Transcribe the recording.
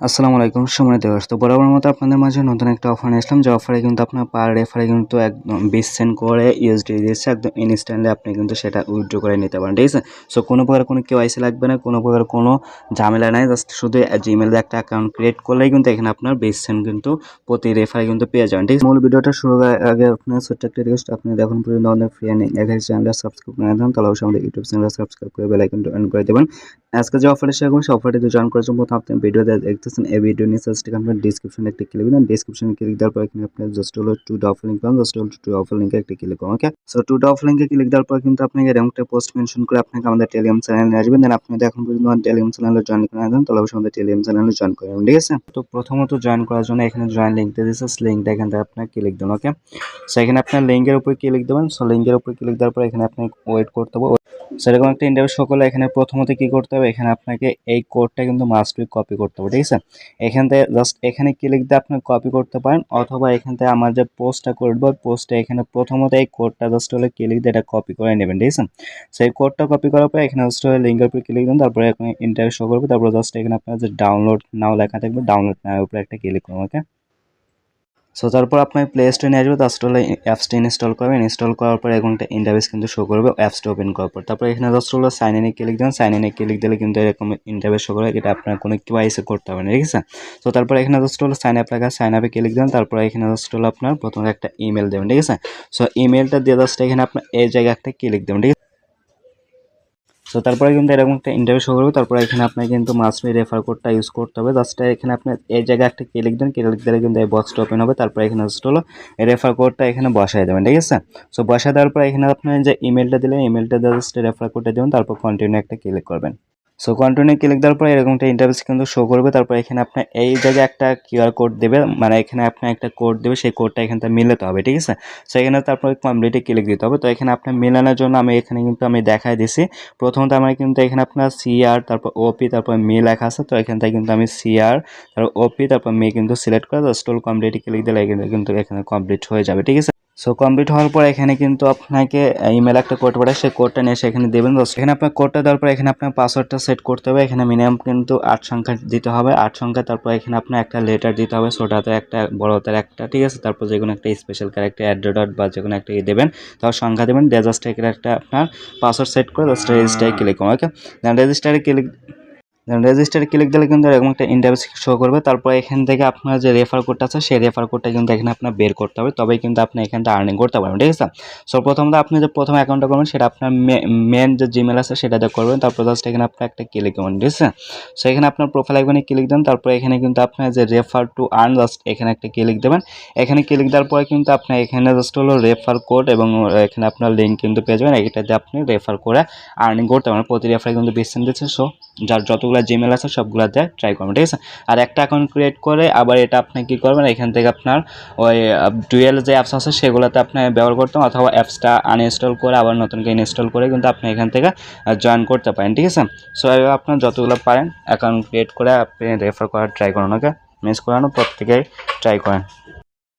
আসসালামু আলাইকুম সম্মানিত দর্শক, তো বরাবর মতো আপনাদের মাঝে নতুন একটা অফার নিয়ে আসলাম। যে অফারে কিন্তু আপনার পার রেফারে কিন্তু একদম 20 সেন্ট করে ইউএসডি দিচ্ছে, একদম ইনস্ট্যান্টলি আপনি কিন্তু সেটা উইথড্র করে নিতে পারেন, ঠিক আছে। সো কোনো প্রকার কোনো কেওয়াইসি লাগবে না, কোনো প্রকার কোনো ঝামেলা নাই, জাস্ট শুধু জিমেলে একটা অ্যাকাউন্ট ক্রিয়েট করলেই কিন্তু এখানে আপনার 20 সেন্ট কিন্তু প্রতি রেফারে কিন্তু পেয়ে যাবেন, ঠিক আছে। মূল ভিডিওটা শুরু করার আগে আপনার ছোট্ট একটা রিকোয়েস্ট, আপনি এখন পর্যন্ত আমাদের ফ্রি অ্যান্ড একাই চ্যানেলটা সাবস্ক্রাইব করে দেন, তাহলে অবশ্যই আমাদের ইউটিউব চ্যানেলটা সাবস্ক্রাইব করে বেল আইকনটা অন করে দেবেন। আজকে যে অফারটা শেয়ার করবো সেই অফারটিতে জয়েন করার জন্য প্রথম আপনি ভিডিওতে দেখতেছেন, এই ভিডিও নিচে জাস্ট আপনার ডিসক্রিপশনে একটা ক্লিক দেন। ডিসক্রিপশনে ক্লিক দেওয়ার পর এখানে আপনি জাস্ট হলো টু ডা অফ লিংক পাবেন, জাস্ট হলো টু অফ লিংকে একটা ক্লিক করুন। ওকে, সো টু ডা অফ লিংকে ক্লিক দেওয়ার পর কিন্তু আপনাকে এরকম একটা পোস্ট মেনশন করে আপনাকে আমাদের টেলিগ্রাম চ্যানেলে নিয়ে আসবেন। দেন আপনি যদি এখন পর্যন্ত আমার টেলিগ্রাম চ্যানেলে জয়েন করে না দেন, তাহলে অবশ্যই আমাদের টেলিগ্রাম চ্যানেলে জয়েন করে নেবেন, ঠিক আছে। তো প্রথমত জয়েন করার জন্য এখানে জয়েন লিঙ্ক দিয়ে দিচ্ছে, লিঙ্কটা এখান থেকে আপনার ক্লিক দেবেন। ওকে, সো এখানে আপনার লিঙ্কের উপর ক্লিক দেবেন। সো লিঙ্কের উপর ক্লিক দেওয়ার পর এখানে আপনি ওয়েট করতে হবে। সেরকম একটা ইন্টারভিউ শো করলে এখানে প্রথমত কি করতে হবে, এখানে আপনাকে এই কোডটা কিন্তু মাস্ট বি কপি করতে হবে, ঠিক আছে। এখান থেকে জাস্ট এখানে ক্লিক দিয়ে আপনি কপি করতে পারেন, অথবা এখান থেকে আমার যে পোস্টটা করবো পোস্টে এখানে প্রথমত এই কোডটা জাস্ট হলে ক্লিক দিয়ে এটা কপি করে নেবেন, ঠিক আছে। সেই কোডটা কপি করার পর এখানে জাস্ট হলে লিঙ্কের উপর ক্লিক দেন, তারপরে এখানে ইন্টারভিউ শো করবে, তারপর জাস্ট এখানে আপনার যে ডাউনলোড নাও লেখা থাকবে, ডাউনলোড নাও উপরে একটা ক্লিক করুন। ওকে, সো তারপর আপনার প্লে স্টোরে নিয়ে আসবে, জাস্ট হলো অ্যাপসটা ইনস্টল করবেন। ইনস্টল করার পর এরকম একটা ইন্টারফেস কিন্তু শো করবে অ্যাপসটা ওপেন করার পর। তারপর এখানে জাস্ট হলো সাইন ইনে ক্লিক দেন, সাইন ইনে ক্লিক দিলে কিন্তু এরকম ইন্টারফেস শো করবে, এটা আপনার কোনো কেওয়াইসি করতে হবে না, ঠিক আছে। তো তারপর এখানে জাস্ট হলো সাইন আপ লেখা, সাইন আপে ক্লিক দেন, তারপর এখানে জাস্ট হলো আপনার প্রথমে একটা ইমেল দেবেন, ঠিক আছে। সো ইমেলটা দিয়ে জাস্ট এখানে আপনার এই জায়গায় একটা ক্লিক দেবেন, ঠিক আছে। সো তারপরে কিন্তু এরকম একটা ইন্টারভিউ শো করবে, তারপরে এখানে আপনাকে কিন্তু মাস্ট বি রেফার কোডটা ইউজ করতে হবে। জাস্ট এখানে আপনি এই জায়গায় একটা ক্লিক দেন, ক্লিক দিলে কিন্তু এই বক্সটা ওপেন হবে, তারপরে এখানে জাস্ট হলো রেফার কোডটা এখানে বসাই দেবেন, ঠিক আছে। সো বসায় দেওয়ার পর এখানে আপনি যে ইমেলটা দিলেন, ইমেলটা জাস্ট রেফার কোডটা দেবেন, তারপর কন্টিনিউ একটা ক্লিক করবেন। সো কন্টিনিউ ক্লিক দেওয়ার পর এরকম একটা ইন্টারফেস কিন্তু শো করবে। তারপর এখানে আপনার এই জায়গায় একটা কিউআর কোড দেবে, মানে এখানে আপনার একটা কোড দেবে, সেই কোডটা এখান থেকে মিলাতে হবে, ঠিক আছে। সো এখানে তারপর কমপ্লিটে ক্লিক দিতে হবে। তো এখানে আপনার মেলানোর জন্য আমি এখানে কিন্তু আমি দেখাই দিছি। প্রথমত আমার কিন্তু এখানে আপনার সিআর তারপর ওপি তারপর মে লেখা আছে, তো এখান থেকে কিন্তু আমি সিআর তারপর ওপি তারপর মে কিন্তু সিলেক্ট করে জাস্ট কমপ্লিটে ক্লিক দিলে কিন্তু এখানে কমপ্লিট হয়ে যাবে, ঠিক আছে। সো কমপ্লিট হওয়ার পর এখানে কিন্তু আপনাকে ইমেল একটা কোড পাঠায়, সেই কোডটা নিয়ে এসে এখানে দেবেন। এখানে আপনার কোডটা দেওয়ার পর এখানে আপনার পাসওয়ার্ডটা সেট করতে হবে। এখানে মিনিমাম কিন্তু 8 সংখ্যা দিতে হবে, 8 সংখ্যা। তারপর এখানে আপনার একটা লেটার দিতে হবে, ছোট হাতের একটা বড় হাতের একটা, ঠিক আছে। তারপর যে কোনো একটা স্পেশাল ক্যারেক্টার অ্যাড বা যে কোনো একটা দেবেন, তারপর সংখ্যা দেবেন, জাস্ট এখানে একটা আপনার পাসওয়ার্ড সেট করে জাস্ট রেজিস্টারে ক্লিক করুন। ওকে, দেন রেজিস্টারে ক্লিক রেজিস্টারে ক্লিক দিলে কিন্তু এরকম একটা ইন্টারফেস শো করবে। তারপর এখান থেকে আপনার যে রেফার কোডটা আছে সেই রেফার কোডটা কিন্তু এখানে আপনার বের করতে হবে, তবেই কিন্তু আপনি এখান থেকে আর্নিং করতে পারবেন, ঠিক আছে। সো প্রথমত আপনি যে প্রথম অ্যাকাউন্টটা করবেন সেটা আপনার মেন যে জিমেল আছে সেটাতে করবেন, তারপর জাস্ট এখানে আপনার একটা ক্লিক করবেন, ঠিক আছে। সো এখানে আপনার প্রোফাইল আইকনে ক্লিক দেন, তারপর এখানে কিন্তু আপনার যে রেফার টু আর্ন জাস্ট এখানে একটা ক্লিক দেবেন। এখানে ক্লিক দেওয়ার পরে কিন্তু আপনার এখানে জাস্ট হলো রেফার কোড এবং এখানে আপনার লিঙ্ক কিন্তু পেয়ে যাবেন, এটাতে আপনি রেফার করে আর্নিং করতে পারবেন। প্রতি রেফারে কিন্তু 20 সেন্ট দিচ্ছে। সো যার যতগুলো জিমেল আছে সবগুলোতে ট্রাই করবেন, ঠিক আছে। আর একটা অ্যাকাউন্ট ক্রিয়েট করে আবার এটা আপনি কী করবেন, এখান থেকে আপনার ওই ডুয়েল যে অ্যাপস আছে সেগুলোতে আপনি ব্যবহার করতে, অথবা অ্যাপসটা আনইনস্টল করে আবার নতুন করে ইনস্টল করে কিন্তু আপনি এখান থেকে জয়েন করতে পারেন, ঠিক আছে। সো আপনার যতগুলো পারেন অ্যাকাউন্ট ক্রিয়েট করে আপনি রেফার করার ট্রাই করুন। ওকে, মিস করানো প্রত্যেকেই ট্রাই করেন।